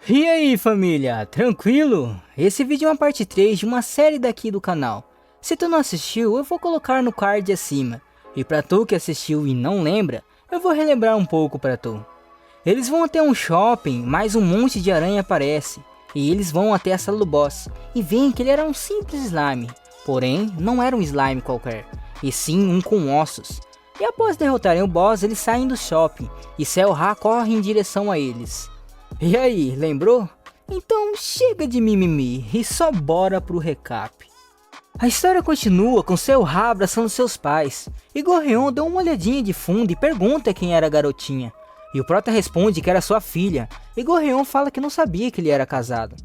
E aí família, tranquilo? Esse vídeo é uma parte 3 de uma série daqui do canal. Se tu não assistiu, eu vou colocar no card acima. E pra tu que assistiu e não lembra, eu vou relembrar um pouco pra tu. Eles vão até um shopping, mas um monte de aranha aparece. E eles vão até a sala do boss, e veem que ele era um simples slime. Porém, não era um slime qualquer, e sim um com ossos. E após derrotarem o boss, eles saem do shopping, e Cell-Ha corre em direção a eles. E aí, lembrou? Então chega de mimimi e só bora pro recap. A história continua com Cell-Ha abraçando seus pais, e Gorreon dá uma olhadinha de fundo e pergunta quem era a garotinha. E o Prota responde que era sua filha, e Gorreon fala que não sabia que ele era casado.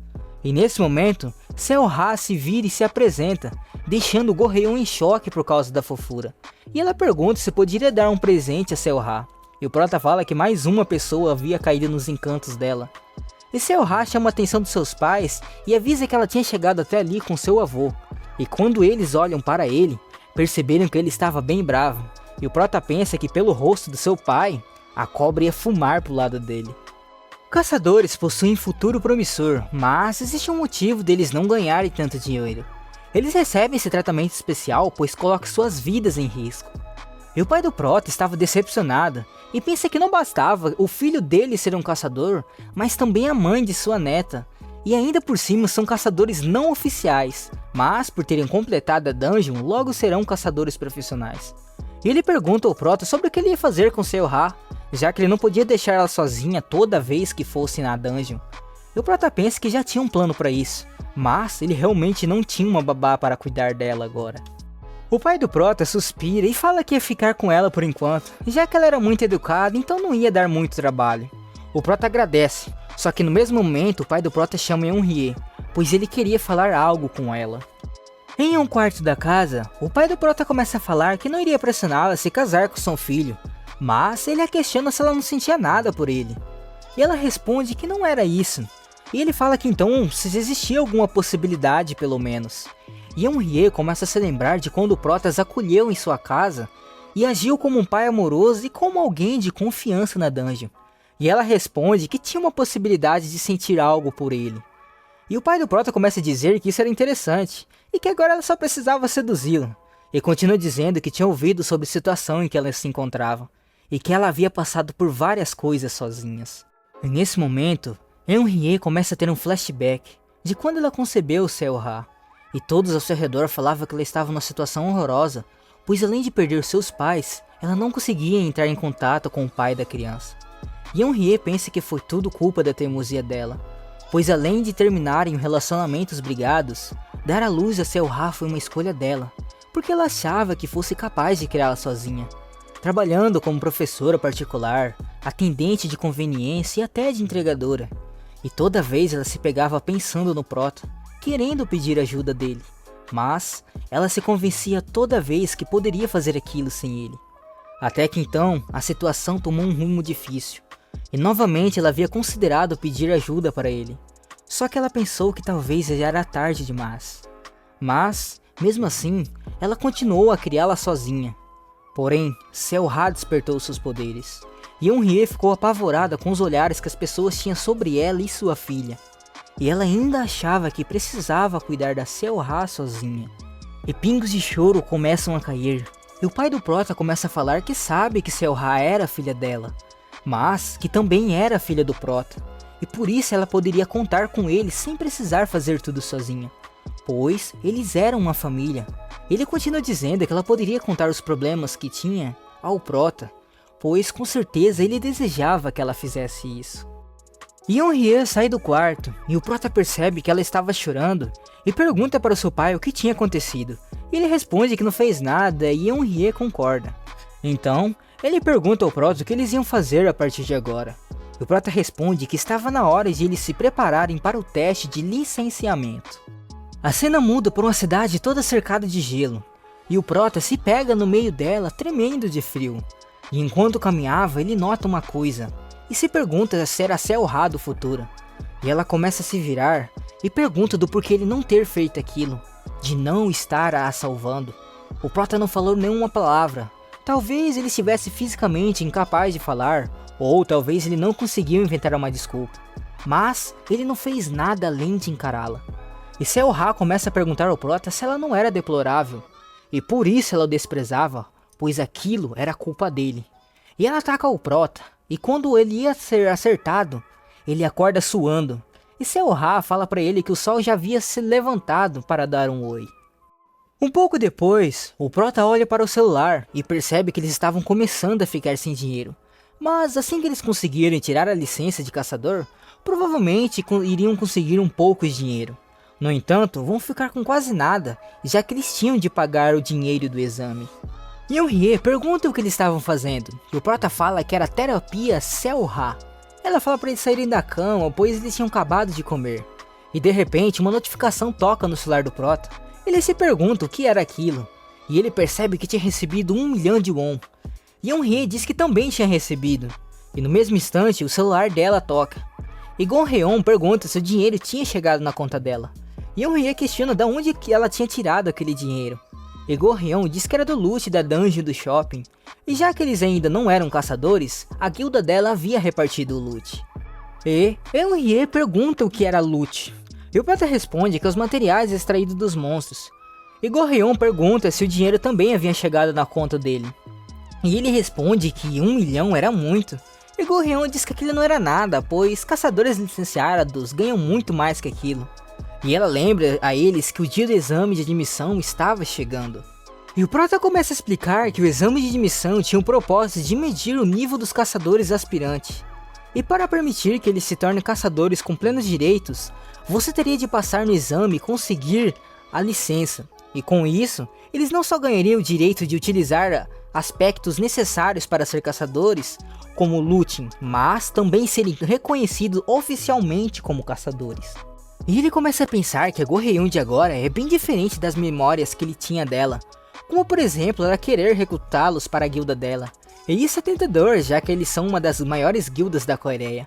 E nesse momento, Cell-Ha se vira e se apresenta, deixando Gorreon em choque por causa da fofura. E ela pergunta se poderia dar um presente a Cell-Ha. E o Prota fala que mais uma pessoa havia caído nos encantos dela. E Cell-Ha chama a atenção dos seus pais e avisa que ela tinha chegado até ali com seu avô. E quando eles olham para ele, perceberam que ele estava bem bravo. E o Prota pensa que pelo rosto do seu pai, a cobra ia fumar pro lado dele. Caçadores possuem futuro promissor, mas existe um motivo deles não ganharem tanto dinheiro. Eles recebem esse tratamento especial pois colocam suas vidas em risco. E o pai do Prota estava decepcionado e pensa que não bastava o filho dele ser um caçador, mas também a mãe de sua neta. E ainda por cima são caçadores não oficiais, mas por terem completado a dungeon logo serão caçadores profissionais. E ele pergunta ao Prota sobre o que ele ia fazer com Cell-Ha, já que ele não podia deixar ela sozinha toda vez que fosse na dungeon. E o Prota pensa que já tinha um plano para isso, mas ele realmente não tinha uma babá para cuidar dela agora. O pai do Prota suspira e fala que ia ficar com ela por enquanto, já que ela era muito educada, então não ia dar muito trabalho. O Prota agradece, só que no mesmo momento o pai do Prota chama Eunhye, pois ele queria falar algo com ela. Em um quarto da casa, o pai do Prota começa a falar que não iria pressioná-la a se casar com seu filho, mas ele a questiona se ela não sentia nada por ele. E ela responde que não era isso, e ele fala que então se existia alguma possibilidade pelo menos. E Eunhye começa a se lembrar de quando o Prota as acolheu em sua casa e agiu como um pai amoroso e como alguém de confiança na dungeon. E ela responde que tinha uma possibilidade de sentir algo por ele. E o pai do Prota começa a dizer que isso era interessante e que agora ela só precisava seduzi-lo. E continua dizendo que tinha ouvido sobre a situação em que ela se encontrava e que ela havia passado por várias coisas sozinhas. E nesse momento, Eunhye começa a ter um flashback de quando ela concebeu Cell-Ha. E todos ao seu redor falavam que ela estava numa situação horrorosa, pois além de perder seus pais, ela não conseguia entrar em contato com o pai da criança. E Eunhye pensa que foi tudo culpa da teimosia dela, pois além de terminarem relacionamentos brigados, dar à luz a Cell-Ha foi uma escolha dela, porque ela achava que fosse capaz de criá-la sozinha, trabalhando como professora particular, atendente de conveniência e até de entregadora. E toda vez ela se pegava pensando no Prota, querendo pedir ajuda dele, mas ela se convencia toda vez que poderia fazer aquilo sem ele. Até que então a situação tomou um rumo difícil, e novamente ela havia considerado pedir ajuda para ele, só que ela pensou que talvez já era tarde demais. Mas, mesmo assim, ela continuou a criá-la sozinha. Porém, Cell-Ha despertou seus poderes, e Eunhye ficou apavorada com os olhares que as pessoas tinham sobre ela e sua filha. E ela ainda achava que precisava cuidar da Cell-Ha sozinha. E pingos de choro começam a cair. E o pai do Prota começa a falar que sabe que Cell-Ha era filha dela, mas que também era filha do Prota. E por isso ela poderia contar com ele sem precisar fazer tudo sozinha, pois eles eram uma família. Ele continua dizendo que ela poderia contar os problemas que tinha ao Prota, pois com certeza ele desejava que ela fizesse isso. Eunhye sai do quarto e o Prota percebe que ela estava chorando e pergunta para o seu pai o que tinha acontecido. E ele responde que não fez nada e Eunhye concorda. Então, ele pergunta ao Prota o que eles iam fazer a partir de agora. E o Prota responde que estava na hora de eles se prepararem para o teste de licenciamento. A cena muda por uma cidade toda cercada de gelo, e o Prota se pega no meio dela tremendo de frio. E enquanto caminhava ele nota uma coisa, e se pergunta se era Cell-Ha do futuro. E ela começa a se virar e pergunta do porquê ele não ter feito aquilo, de não estar a salvando. O Prota não falou nenhuma palavra, talvez ele estivesse fisicamente incapaz de falar, ou talvez ele não conseguiu inventar uma desculpa. mas ele não fez nada além de encará-la. E Sayori começa a perguntar ao prota se ela não era deplorável, e por isso ela o desprezava, pois aquilo era culpa dele. E ela ataca o prota, e quando ele ia ser acertado, ele acorda suando, e Sayori fala para ele que o sol já havia se levantado para dar um oi. Um pouco depois, o prota olha para o celular e percebe que eles estavam começando a ficar sem dinheiro. Mas assim que eles conseguirem tirar a licença de caçador, provavelmente iriam conseguir um pouco de dinheiro. No entanto, vão ficar com quase nada, já que eles tinham de pagar o dinheiro do exame. Yeonhye pergunta o que eles estavam fazendo, e o prota fala que era terapia Sayori. Ela fala para eles saírem da cama, pois eles tinham acabado de comer. E de repente, uma notificação toca no celular do prota. Ele se pergunta o que era aquilo, e ele percebe que tinha recebido 1 milhão de won. Yeonhye diz que também tinha recebido, e no mesmo instante o celular dela toca. E Gon-Heon pergunta se o dinheiro tinha chegado na conta dela. Yeonhye questiona de onde que ela tinha tirado aquele dinheiro. E Gon-Heon diz que era do loot da dungeon do shopping, e já que eles ainda não eram caçadores, a guilda dela havia repartido o loot. E Yeonhye pergunta o que era loot. E o prota responde que é os materiais extraídos dos monstros. E Gon-Heon pergunta se o dinheiro também havia chegado na conta dele. E ele responde que 1 milhão era muito. E Gon-Heon diz que aquilo não era nada, pois caçadores licenciados ganham muito mais que aquilo. E ela lembra a eles que o dia do exame de admissão estava chegando. E o prota começa a explicar que o exame de admissão tinha o propósito de medir o nível dos caçadores aspirantes. E para permitir que eles se tornem caçadores com plenos direitos, você teria de passar no exame e conseguir a licença. E com isso, eles não só ganhariam o direito de utilizar aspectos necessários para ser caçadores, como looting, mas também serem reconhecidos oficialmente como caçadores. E ele começa a pensar que a Gon-Heon de agora é bem diferente das memórias que ele tinha dela, como por exemplo ela querer recrutá-los para a guilda dela. E isso é tentador, já que eles são uma das maiores guildas da Coreia.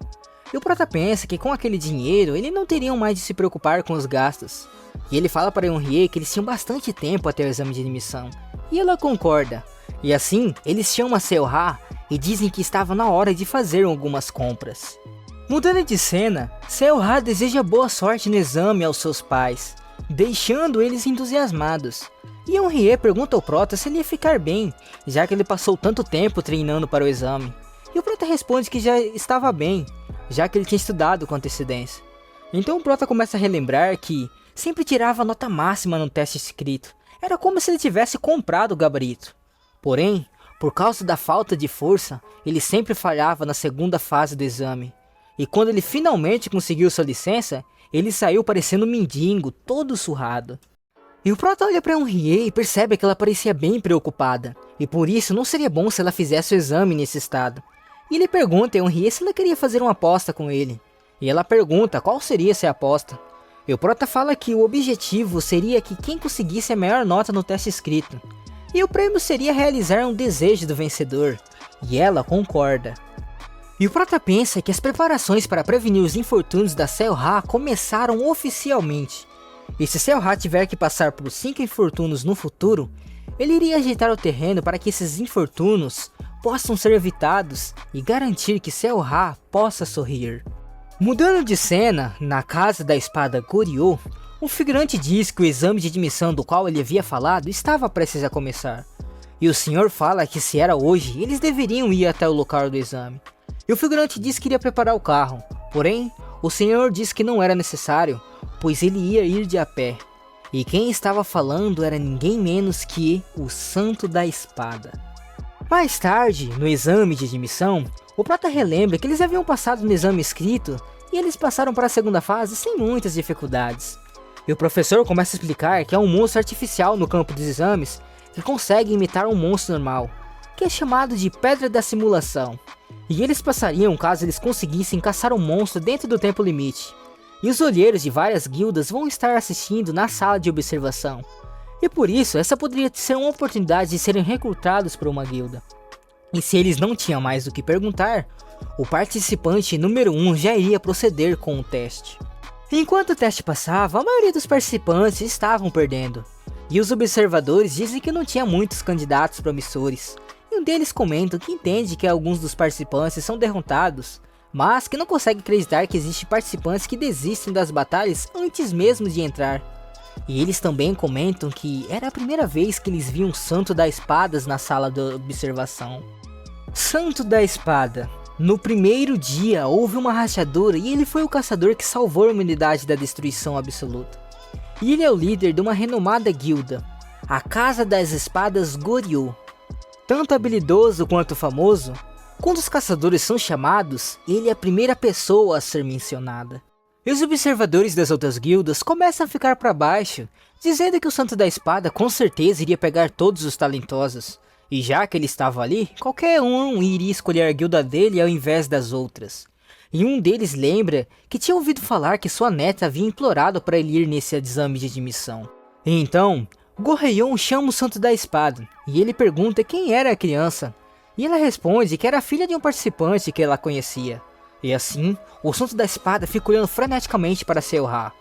E o prota pensa que com aquele dinheiro, eles não teriam mais de se preocupar com os gastos. E ele fala para Yeonhye que eles tinham bastante tempo até o exame de admissão. E ela concorda. E assim, eles chamam a Sayori e dizem que estava na hora de fazer algumas compras. Mudando de cena, Sayori deseja boa sorte no exame aos seus pais, deixando eles entusiasmados. E Yeonhye pergunta ao prota se ele ia ficar bem, já que ele passou tanto tempo treinando para o exame. E o prota responde que já estava bem, já que ele tinha estudado com antecedência. Então o prota começa a relembrar que sempre tirava nota máxima no teste escrito. Era como se ele tivesse comprado o gabarito. Porém, por causa da falta de força, ele sempre falhava na segunda fase do exame. E quando ele finalmente conseguiu sua licença, ele saiu parecendo um mendigo, todo surrado. E o prota olha para Yeonhye e percebe que ela parecia bem preocupada, e por isso não seria bom se ela fizesse o exame nesse estado. E ele pergunta a Yeonhye se ela queria fazer uma aposta com ele, e ela pergunta qual seria essa aposta. E o prota fala que o objetivo seria que quem conseguisse a maior nota no teste escrito, e o prêmio seria realizar um desejo do vencedor, e ela concorda. E o prota pensa que as preparações para prevenir os infortúnios da Sayori começaram oficialmente. E se Sayori tiver que passar por 5 infortúnios no futuro, ele iria ajeitar o terreno para que esses infortúnios possam ser evitados e garantir que Sayori possa sorrir. Mudando de cena, na casa da espada Goryo, o figurante diz que o exame de admissão do qual ele havia falado estava prestes a começar. E o senhor fala que se era hoje, eles deveriam ir até o local do exame. E o figurante diz que iria preparar o carro, porém, o senhor diz que não era necessário, pois ele ia ir de a pé. E quem estava falando era ninguém menos que o Santo da Espada. Mais tarde, no exame de admissão, o prota relembra que eles haviam passado no exame escrito e eles passaram para a segunda fase sem muitas dificuldades. E o professor começa a explicar que há um monstro artificial no campo dos exames que consegue imitar um monstro normal, que é chamado de Pedra da Simulação. E eles passariam caso eles conseguissem caçar um monstro dentro do tempo limite. E os olheiros de várias guildas vão estar assistindo na sala de observação. E por isso, essa poderia ser uma oportunidade de serem recrutados por uma guilda. E se eles não tinham mais do que perguntar, o participante número 1 já iria proceder com o teste. Enquanto o teste passava, a maioria dos participantes estavam perdendo. E os observadores dizem que não tinha muitos candidatos promissores. E um deles comenta que entende que alguns dos participantes são derrotados, mas que não consegue acreditar que existem participantes que desistem das batalhas antes mesmo de entrar. E eles também comentam que era a primeira vez que eles viam o Santo das Espadas na sala de observação. Santo da Espada. No primeiro dia houve uma rachadura e ele foi o caçador que salvou a humanidade da destruição absoluta. E ele é o líder de uma renomada guilda, a Casa das Espadas Goryu. Tanto habilidoso quanto famoso, quando os caçadores são chamados, ele é a primeira pessoa a ser mencionada. E os observadores das outras guildas começam a ficar para baixo, dizendo que o Santo da Espada com certeza iria pegar todos os talentosos. E já que ele estava ali, qualquer um iria escolher a guilda dele ao invés das outras. E um deles lembra que tinha ouvido falar que sua neta havia implorado para ele ir nesse exame de admissão. E então, Gorreion chama o Santo da Espada, e ele pergunta quem era a criança. E ela responde que era a filha de um participante que ela conhecia. E assim, o Santo da Espada fica olhando freneticamente para Seoha.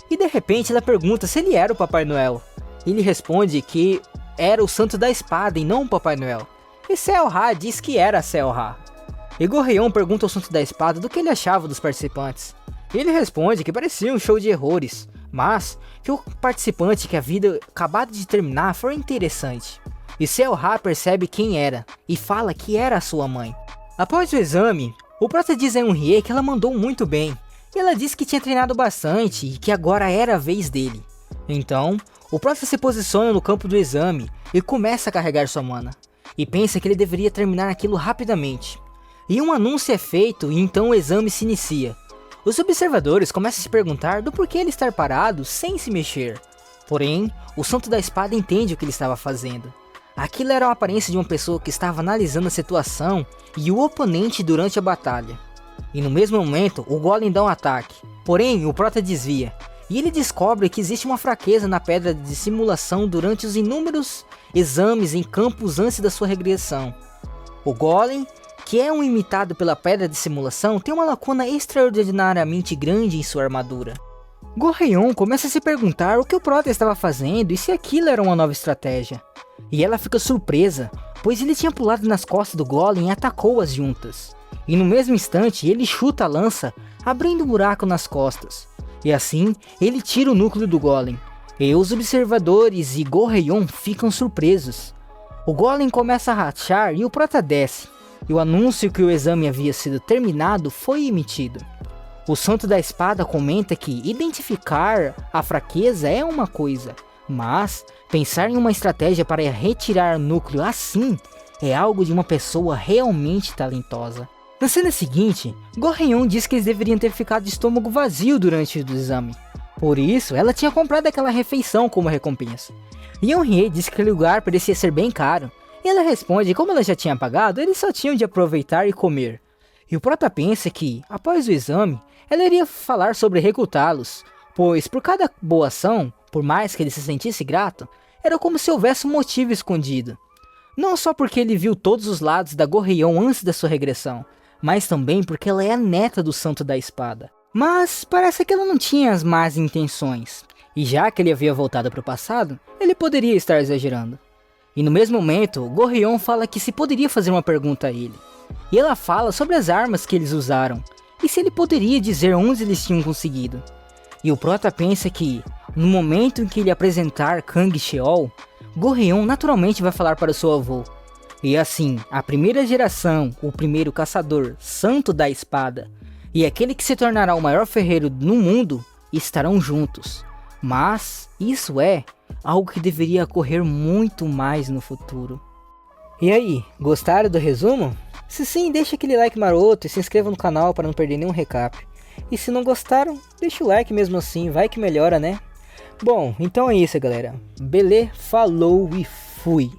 E de repente ela pergunta se ele era o Papai Noel. Ele responde que era o Santo da Espada e não o Papai Noel. E Seoha diz que era Seoha. E Gorreion pergunta ao Santo da Espada do que ele achava dos participantes. Ele responde que parecia um show de horrores, mas que o participante que a vida acabado de terminar foi interessante. E Seoha percebe quem era, e fala que era a sua mãe. Após o exame, o prota diz a Eunhye que ela mandou muito bem, e ela disse que tinha treinado bastante e que agora era a vez dele. Então, o prota se posiciona no campo do exame e começa a carregar sua mana, e pensa que ele deveria terminar aquilo rapidamente. E um anúncio é feito e então o exame se inicia. Os observadores começam a se perguntar do porquê ele estar parado sem se mexer. Porém, o Santo da Espada entende o que ele estava fazendo. Aquilo era a aparência de uma pessoa que estava analisando a situação e o oponente durante a batalha. E no mesmo momento, o Golem dá um ataque. Porém, o prota desvia. E ele descobre que existe uma fraqueza na pedra de simulação durante os inúmeros exames em campos antes da sua regressão. O Golem, que é um imitado pela pedra de simulação, tem uma lacuna extraordinariamente grande em sua armadura. Gorreion começa a se perguntar o que o prota estava fazendo e se aquilo era uma nova estratégia. E ela fica surpresa, pois ele tinha pulado nas costas do Golem e atacou-as juntas. E no mesmo instante ele chuta a lança, abrindo um buraco nas costas. E assim, ele tira o núcleo do Golem. E os observadores e Gorreion ficam surpresos. O Golem começa a rachar e o prota desce. E o anúncio que o exame havia sido terminado foi emitido. O Santo da Espada comenta que identificar a fraqueza é uma coisa, mas pensar em uma estratégia para retirar o núcleo assim é algo de uma pessoa realmente talentosa. Na cena seguinte, Gorreion diz que eles deveriam ter ficado de estômago vazio durante o exame. Por isso, ela tinha comprado aquela refeição como recompensa. E Eunhye diz que aquele lugar parecia ser bem caro. E ela responde que como ela já tinha pagado, eles só tinham de aproveitar e comer. E o prota pensa que, após o exame, ela iria falar sobre recrutá-los, pois por cada boa ação, por mais que ele se sentisse grato, era como se houvesse um motivo escondido. Não só porque ele viu todos os lados da Gorreion antes da sua regressão, mas também porque ela é a neta do Santo da Espada. Mas parece que ela não tinha as más intenções, e já que ele havia voltado para o passado, ele poderia estar exagerando. E no mesmo momento, Gorreion fala que se poderia fazer uma pergunta a ele. E ela fala sobre as armas que eles usaram, e se ele poderia dizer onde eles tinham conseguido. E o prota pensa que, no momento em que ele apresentar Kang Sheol, Gorreion naturalmente vai falar para o seu avô. E assim, a primeira geração, o primeiro caçador, Santo da Espada, e aquele que se tornará o maior ferreiro no mundo, estarão juntos. Mas isso é algo que deveria ocorrer muito mais no futuro. E aí, gostaram do resumo? Se sim, deixa aquele like maroto e se inscreva no canal para não perder nenhum recap. E se não gostaram, deixa o like mesmo assim, vai que melhora, né? Bom, então é isso galera. Beleza, falou e fui!